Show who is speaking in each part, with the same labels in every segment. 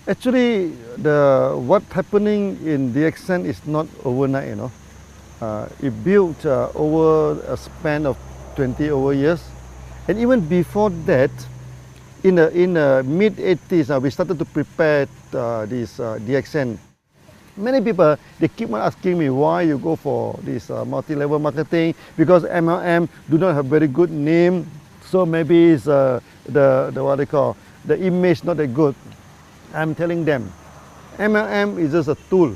Speaker 1: Actually, what's happening in DXN is not overnight, you know. It built over a span of 20 over years. And even before that, in the mid-80s, we started to prepare this DXN. Many people, they keep on asking me why you go for this multi-level marketing, because MLM do not have very good name, so maybe it's the what they call, the image not that good. I'm telling them, MLM is just a tool.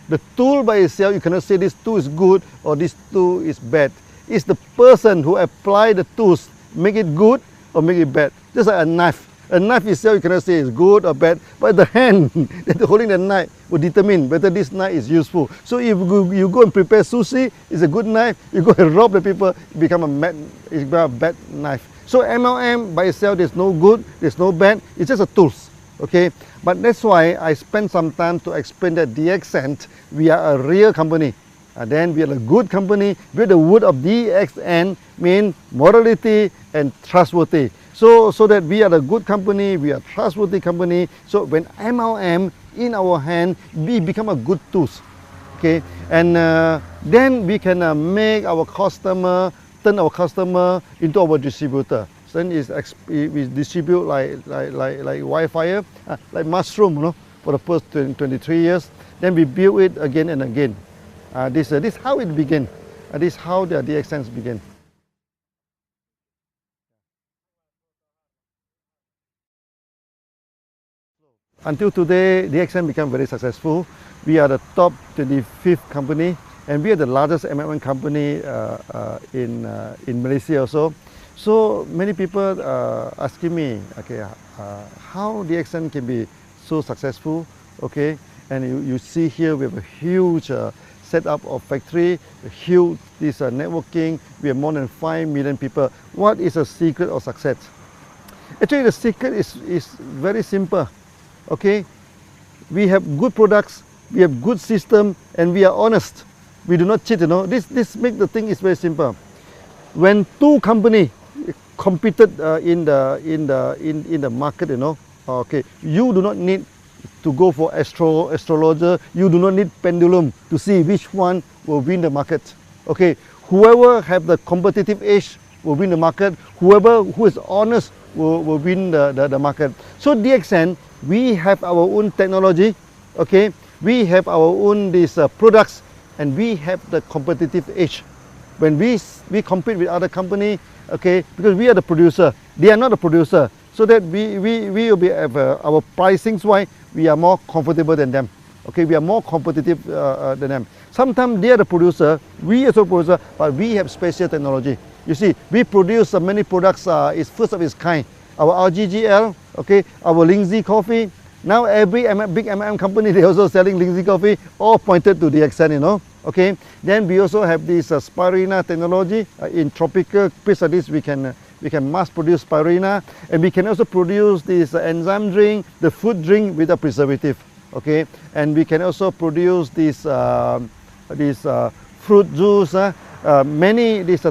Speaker 1: The tool by itself, you cannot say this tool is good or this tool is bad. It's the person who apply the tools, make it good or make it bad. Just like a knife. A knife itself, you cannot say it's good or bad, but the hand that holding the knife will determine whether this knife is useful. So if you go and prepare sushi, it's a good knife. You go and rob the people, it become a bad knife. So MLM by itself, there's no good, there's no bad. It's just a tools. Okay, but that's why I spent some time to explain that DXN, we are a real company. Then we are a good company. With the word of DXN mean morality and trustworthy. So that we are a good company, we are a trustworthy company. So when MLM in our hand, we become a good tools. Okay, and then we can make our customer, turn our customer into our distributor. Then we distribute like wildfire, like mushroom, you know, for the first 23 years. Then we build it again and again. This is how it began. This is how the DXNs began. Until today, DXN became very successful. We are the top 25th company, and we are the largest MLM company in Malaysia also. So many people asking me, okay, how DXN can be so successful, okay? And you see here we have a huge setup of factory, a huge networking. We have more than 5 million people. What is the secret of success? Actually, the secret is very simple, okay? We have good products, we have good system, and we are honest. We do not cheat, you know. This makes the thing is very simple. When two companies competed in the market, you know, okay, you do not need to go for astrologer, you do not need pendulum to see which one will win the market. Okay, whoever have the competitive edge will win the market, whoever who is honest will win the market. So DXN, we have our own technology, okay, we have our own products, and we have the competitive edge. When we compete with other company, okay, because we are the producer, they are not the producer, so that we will be our pricings wise, we are more comfortable than them. Okay, we are more competitive than them. Sometimes they are the producer, we are the producer, but we have special technology. You see, we produce many products. It's first of its kind. Our RGGL, okay, our Lindsay coffee. Now every big MLM company, they also selling Lindsay coffee, all pointed to DXN, you know. Okay, then we also have this spirulina technology. In tropical place like this, we can mass produce spirulina, and we can also produce this enzyme drink, the food drink with a preservative. Okay, and we can also produce this fruit juice,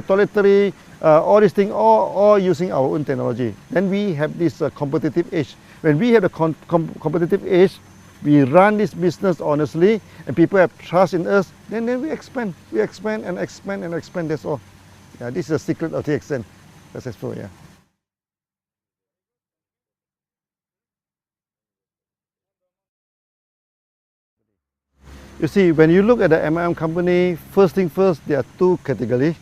Speaker 1: toiletry, all these things, all using our own technology. Then we have this competitive edge. When we have the competitive edge, we run this business honestly, and people have trust in us, then we expand. We expand and expand and expand, that's all. Yeah, this is the secret of DXN. Successful, yeah. You see, when you look at the MLM company, first thing first, there are two categories,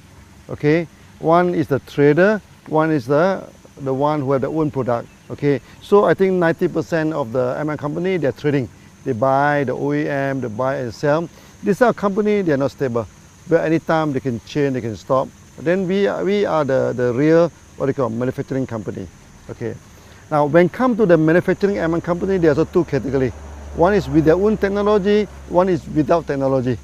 Speaker 1: okay? One is the trader, one is the one who have their own product, okay? So I think 90% of the MLM company, they're trading. They buy the OEM, they buy and sell. These are companies, they're not stable. But anytime they can change, they can stop. Then we are the real, what they call, manufacturing company, okay? Now, when it comes to the manufacturing MLM company, there's also two categories. One is with their own technology, one is without technology.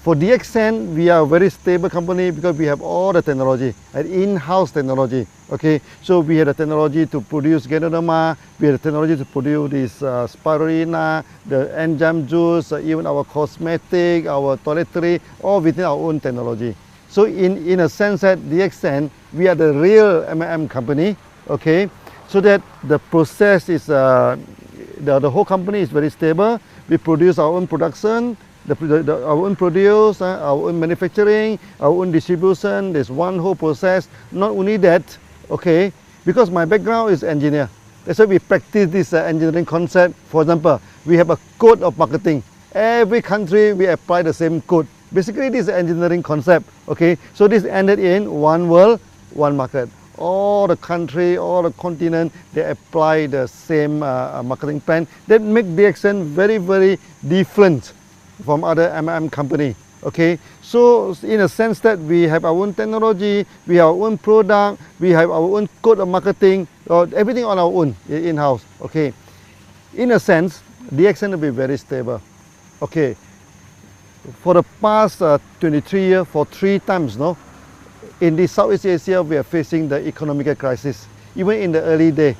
Speaker 1: For DXN, we are a very stable company because we have all the technology, an in-house technology. Okay, so we have the technology to produce Ganoderma, we have the technology to produce this spirulina, the enzyme juice, even our cosmetic, our toiletry, all within our own technology. So in a sense that DXN, we are the real MLM company. Okay, so that the process is the whole company is very stable. We produce our own production, our own produce, our own manufacturing, our own distribution. There's one whole process. Not only that, okay, because my background is engineer. That's why we practice this engineering concept. For example, we have a code of marketing. Every country we apply the same code. Basically, this is an engineering concept. Okay, so this ended in one world, one market. All the country, all the continent, they apply the same marketing plan. That make DXN very, very different from other MLM company. Okay, so in a sense that we have our own technology, we have our own product, we have our own code of marketing, everything on our own in-house. Okay, in a sense, DXN will be very stable. Okay, for the past 23 years, for 3 times, no, in the Southeast Asia, we are facing the economic crisis. Even in the early day,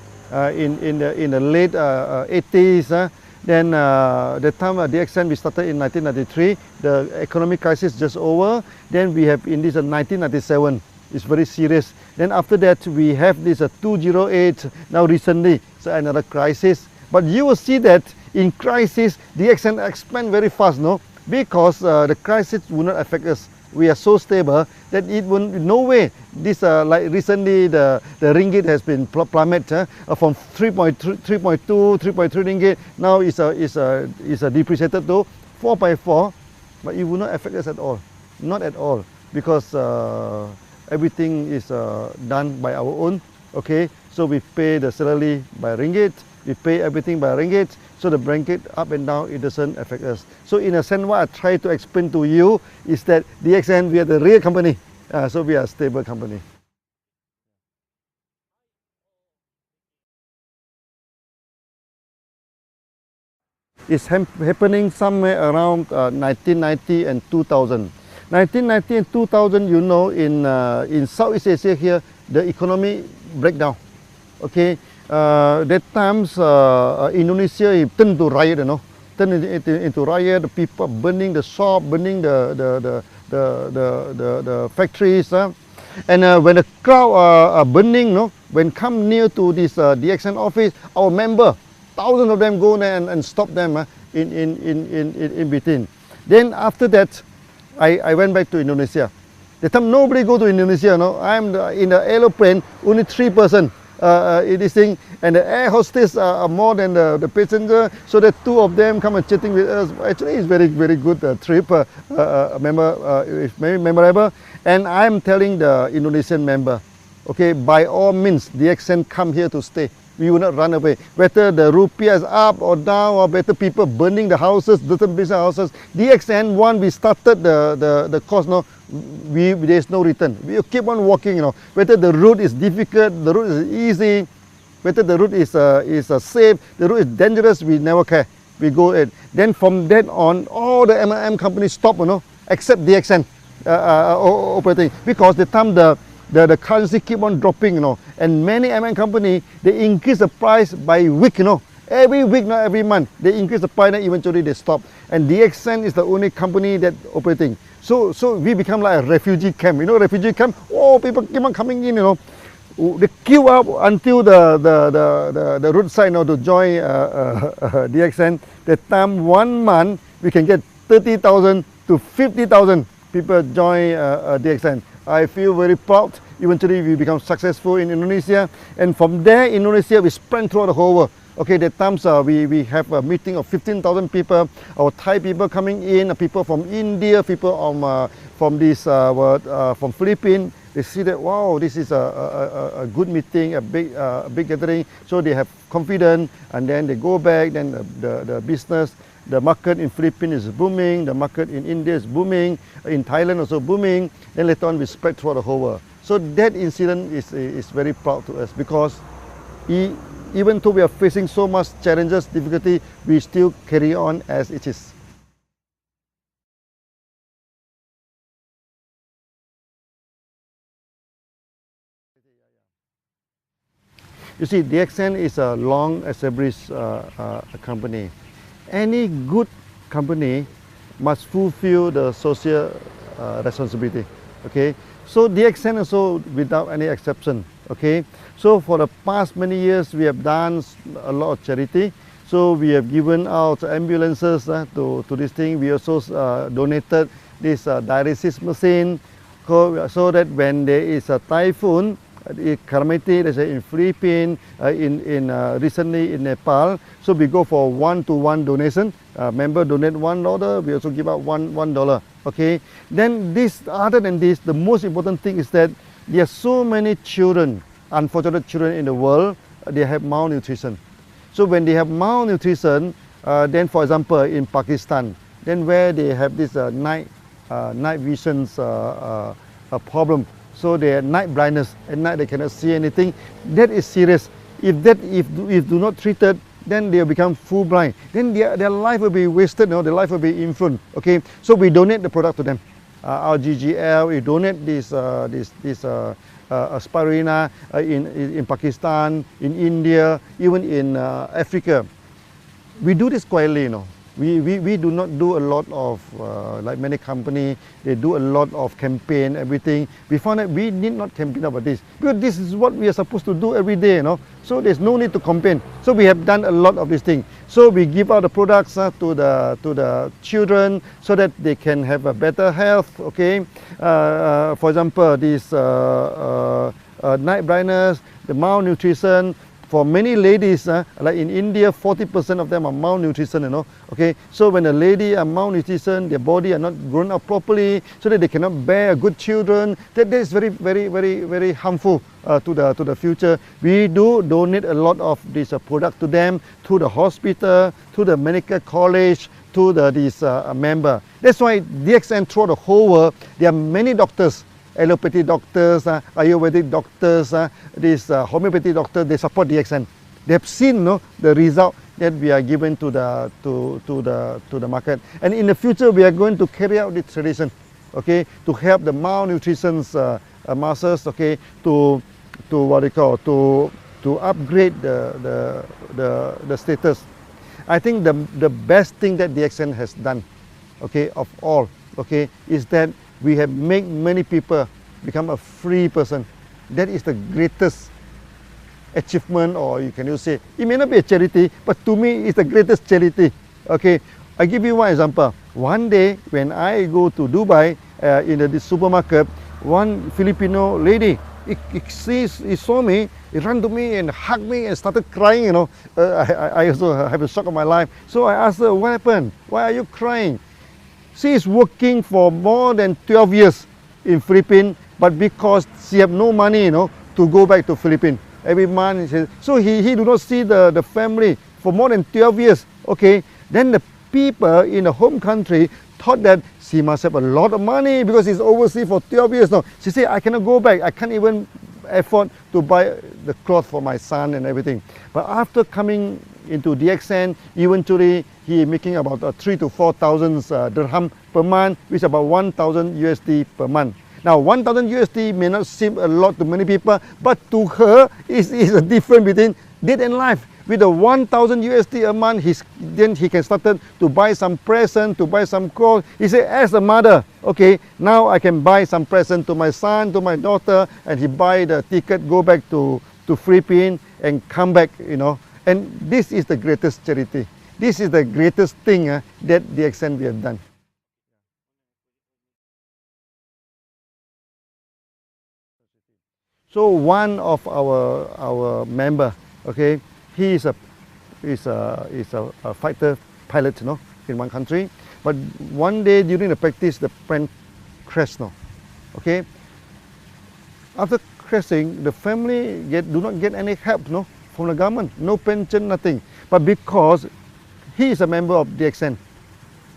Speaker 1: in the late 80s, then the time DXN we started in 1993, the economic crisis just over. Then we have in this 1997, it's very serious. Then after that we have this 2008, now recently, so another crisis. But you will see that in crisis, DXN expand very fast, no? Because the crisis will not affect us. We are so stable that it will no way. This like recently the ringgit has been plummeted from 3.2, 3.3 ringgit. Now is depreciated to 4.4, but it will not affect us at all. Not at all, because everything is done by our own. Okay, so we pay the salary by ringgit. We pay everything by ringgit, so the ringgit up and down, it doesn't affect us. So in a sense, what I try to explain to you is that DXN, we are the real company, so we are a stable company. It's happening somewhere around 1990 and 2000. 1990 and 2000, you know, in Southeast Asia here, the economy breakdown. Okay. That times Indonesia turned to riot, you know, turned into riot. The people burning the shop, burning the factories, and when the crowd are burning, no, when come near to this DXN office, our member, thousands of them go there and stop them in between. Then after that, I went back to Indonesia. That time nobody go to Indonesia, no. I'm in the aeroplane, only 3 persons. This thing, and the air hostess are more than the passenger, so the 2 of them come and chatting with us. Actually, it's very, very good trip. It's very memorable. And I'm telling the Indonesian member, okay, by all means, DXN come here to stay. We will not run away. Whether the rupiah is up or down, or better people burning the houses, different business houses. DXN, one, we started the course, no, there's no return. We keep on walking, you know. Whether the route is difficult, the route is easy, whether the route is safe, the route is dangerous, we never care. We go ahead. Then from then on, all the MLM companies stop, you know, except DXN operating, because the time the currency keep on dropping, you know, and many MLM company, they increase the price by week, you know. Every week, not every month, they increase the price and eventually they stop. And DXN is the only company that operating. So we become like a refugee camp. You know, refugee camp. Oh, people keep on coming in. You know, they queue up until the roadside, you know, to join DXN. That time 1 month we can get 30,000 to 50,000 people join DXN. I feel very proud. Eventually we become successful in Indonesia, and from there Indonesia we spread throughout the whole world. Okay, that times we have a meeting of 15,000 people. Our Thai people coming in, people from India, people from Philippines. They see that, wow, this is a good meeting, a big gathering. So they have confidence, and then they go back. Then the business, the market in Philippines is booming. The market in India is booming. In Thailand also booming. Then later on we spread throughout the whole world. So that incident is very proud to us, because even though we are facing so much challenges, difficulty, we still carry on as it is. You see, DXN is a long established company. Any good company must fulfill the social responsibility. Okay, so DXN also without any exception. Okay, so for the past many years we have done a lot of charity. So we have given out ambulances to this thing. We also donated this dialysis machine so that when there is a typhoon, calamity, let's say in Philippines, recently in Nepal, so we go for one-to-one donation. Member donate $1, we also give out $1. Okay. Then this, other than this, the most important thing is that there are so many children, unfortunate children in the world, they have malnutrition. So when they have malnutrition, then for example in Pakistan, then where they have this night visions problem, so they have night blindness, at night they cannot see anything. That is serious. If do not treated, then they will become full blind. Then their life will be wasted. Their life will be influenced. Okay, so we donate the product to them. Our GGL, we donate this spirulina in Pakistan, in India, even in Africa. We do this quietly, We do not do a lot of, like many companies, they do a lot of campaign, everything. We found that we need not campaign about this, because this is what we are supposed to do every day, So there's no need to campaign. So we have done a lot of these things. So we give out the products to the children so that they can have a better health, okay? For example, this night blindness, the malnutrition. For many ladies, like in India, 40% of them are malnutrition, Okay, so when a lady are malnutrition, their body are not grown up properly, so that they cannot bear good children. That is very, very, very, very harmful to the future. We do donate a lot of this product to them, to the hospital, to the medical college, to this member. That's why DXN throughout the whole world, there are many doctors. Allopathy doctors, Ayurvedic doctors, this homeopathy doctors, they support DXN. They have seen the result that we are giving to the market. And in the future, we are going to carry out this tradition, okay, to help the malnutrition masses, okay, to what they call to upgrade the status. I think the best thing that DXN has done, okay, of all, okay, is that we have made many people become a free person. That is the greatest achievement, or you can say, it may not be a charity, but to me it's the greatest charity. Okay, I give you one example. One day when I go to Dubai, in the supermarket, one Filipino lady, he saw me, he ran to me and hugged me and started crying, I also have a shock of my life. So I asked her, what happened? Why are you crying? She is working for more than 12 years in Philippines, but because she have no money, to go back to Philippines every month. So he do not see the family for more than 12 years. Okay, then the people in the home country thought that she must have a lot of money because she's overseas for 12 years now. She said, I cannot go back. I can't even afford to buy the cloth for my son and everything. But after coming into DXN, eventually he is making about 3,000 to 4,000 dirham per month, which is about 1,000 USD per month. Now 1,000 USD may not seem a lot to many people, but to her is a difference between death and life. With the 1,000 USD a month, then he can start to buy some present, to buy some clothes. He said, as a mother, okay, now I can buy some present to my son, to my daughter, and he buy the ticket, go back to Philippines and come back, And this is the greatest charity. This is the greatest thing that DXN we have done. So one of our member, okay, he is a fighter pilot, in one country. But one day during the practice, the plane crashed, okay. After crashing, the family do not get any help, from the government, no pension, nothing. But because he is a member of DXN,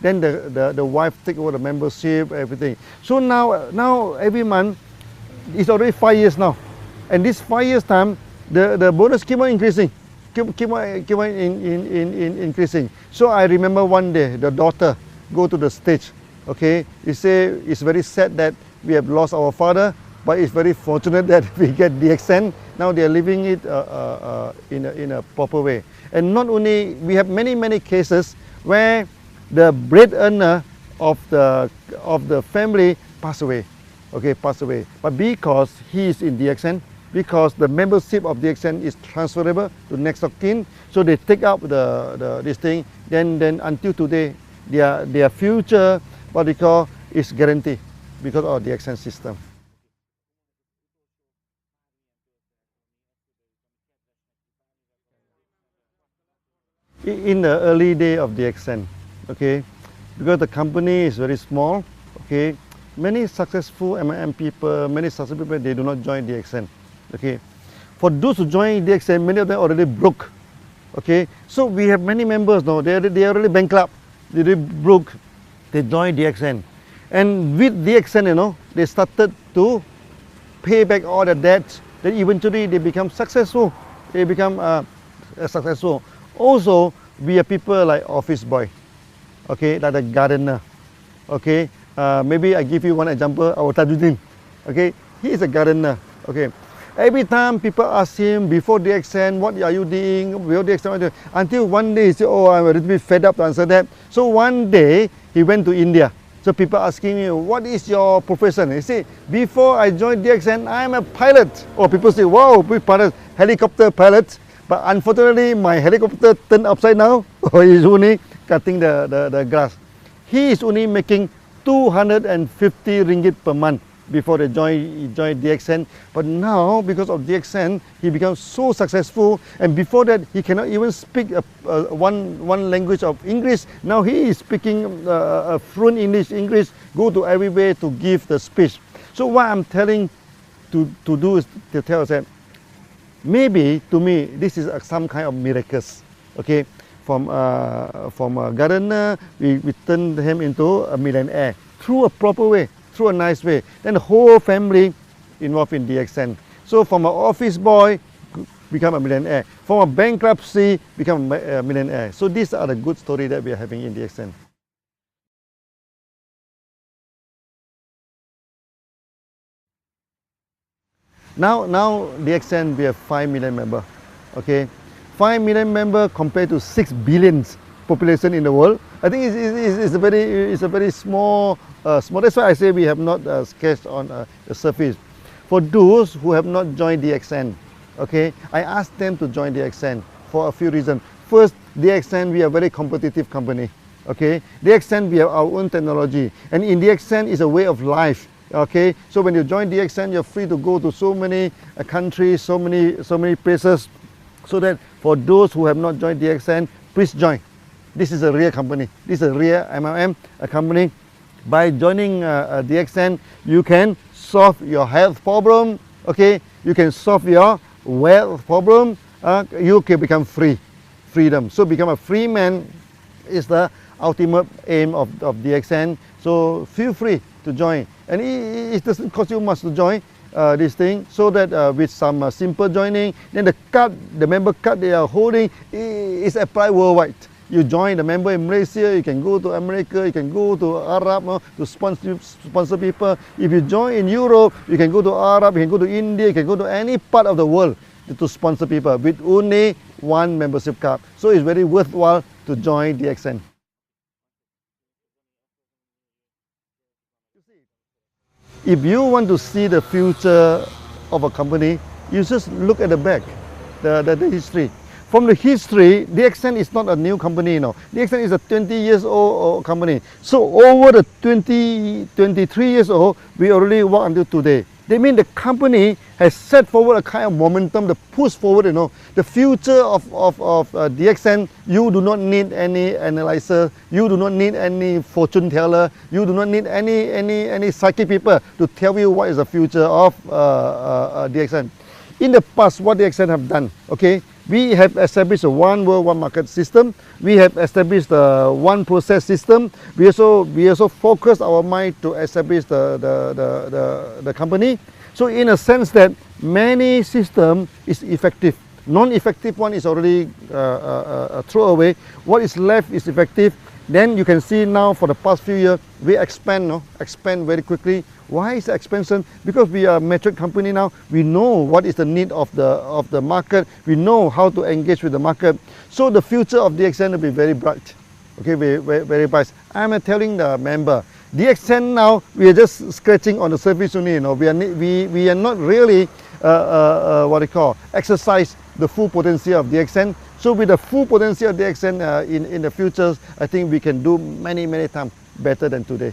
Speaker 1: then the wife take over the membership, everything. So now every month, it's already 5 years now, and this 5 years time, the bonus keep on increasing, keep on increasing. So I remember one day the daughter go to the stage, okay. He say it's very sad that we have lost our father, but it's very fortunate that we get DXN. Now they are living it in a proper way. And not only, we have many cases where the breadwinner of the family pass away, okay, pass away. But because he is in DXN, because the membership of DXN is transferable to next of kin. So they take up this thing. Then until today, their future, what they call, is guaranteed because of the DXN system. In the early day of DXN, okay, because the company is very small, okay, many successful MLM people, many successful people, they do not join DXN, okay. For those who join DXN, many of them already broke, okay. So we have many members now, they are already bankrupt, they already broke, they join DXN. And with DXN, you know, they started to pay back all the debts, then eventually they become successful, they become successful. Also, we are people like office boy, okay, like the gardener, okay. Maybe I give you one example, our Tajuddin, okay, he is a gardener, okay. Every time people ask him before DXN, what are you doing, before DXN, what are you doing? Until one day he said, oh, I'm a little bit fed up to answer that. So one day, he went to India. So people asking me, what is your profession? He said, before I joined DXN, I'm a pilot. Or people say, wow, big pilot, helicopter pilot. But unfortunately, my helicopter turned upside down, or he's only cutting the grass. He is only making 250 ringgit per month before he joined DXN. But now, because of DXN, he becomes so successful. And before that, he cannot even speak one language of English. Now he is speaking fluent English, go to everywhere to give the speech. So what I'm telling to do is to tell us that maybe to me this is some kind of miracles, okay. From a gardener, we turn him into a millionaire through a proper way, through a nice way. Then the whole family involved in DXN. So from an office boy, become a millionaire. From a bankruptcy, become a millionaire. So these are the good stories that we are having in DXN. Now DXN, we have 5 million members, okay. 5 million members compared to 6 billion population in the world. I think it's a very small. That's why I say we have not sketched on the surface. For those who have not joined DXN, okay, I asked them to join DXN for a few reasons. First, DXN, we are a very competitive company, okay. DXN, we have our own technology, and in DXN is a way of life. Okay, so when you join DXN, you're free to go to so many countries, so many places. So that for those who have not joined DXN, please join. This is a real company. This is a real MLM company. By joining DXN, you can solve your health problem. Okay, you can solve your wealth problem. You can become freedom. So become a free man is the ultimate aim of DXN. So feel free to join, and it doesn't cost you much to join this thing, so that with some simple joining, then the member card they are holding is applied worldwide. You join the member in Malaysia, you can go to America, you can go to Arab to sponsor people. If you join in Europe, you can go to Arab, you can go to India, you can go to any part of the world to sponsor people with only one membership card. So it's very worthwhile to join DXN. If you want to see the future of a company, you just look at the back, the history. From the history, DXN is not a new company, you know. DXN is a 20 years old company. So over the 23 years old, we already work until today. They mean the company has set forward a kind of momentum to push forward, you know. The future of DXN, you do not need any analyzer, you do not need any fortune teller, you do not need any psychic people to tell you what is the future of DXN. In the past, what DXN have done, okay, we have established a one world, one market system. We have established the one process system. We also focus our mind to establish the company. So in a sense that many system is effective. Non-effective one is already thrown away. What is left is effective. Then you can see now for the past few years, we expand very quickly. Why is the expansion? Because we are a mature company now. We know what is the need of the market. We know how to engage with the market. So the future of DXN will be very bright. Okay, very bright. I'm telling the member, DXN now, we are just scratching on the surface only. You know, we are not really exercise the full potential of DXN. So with the full potential of DXN in the future, I think we can do many times better than today.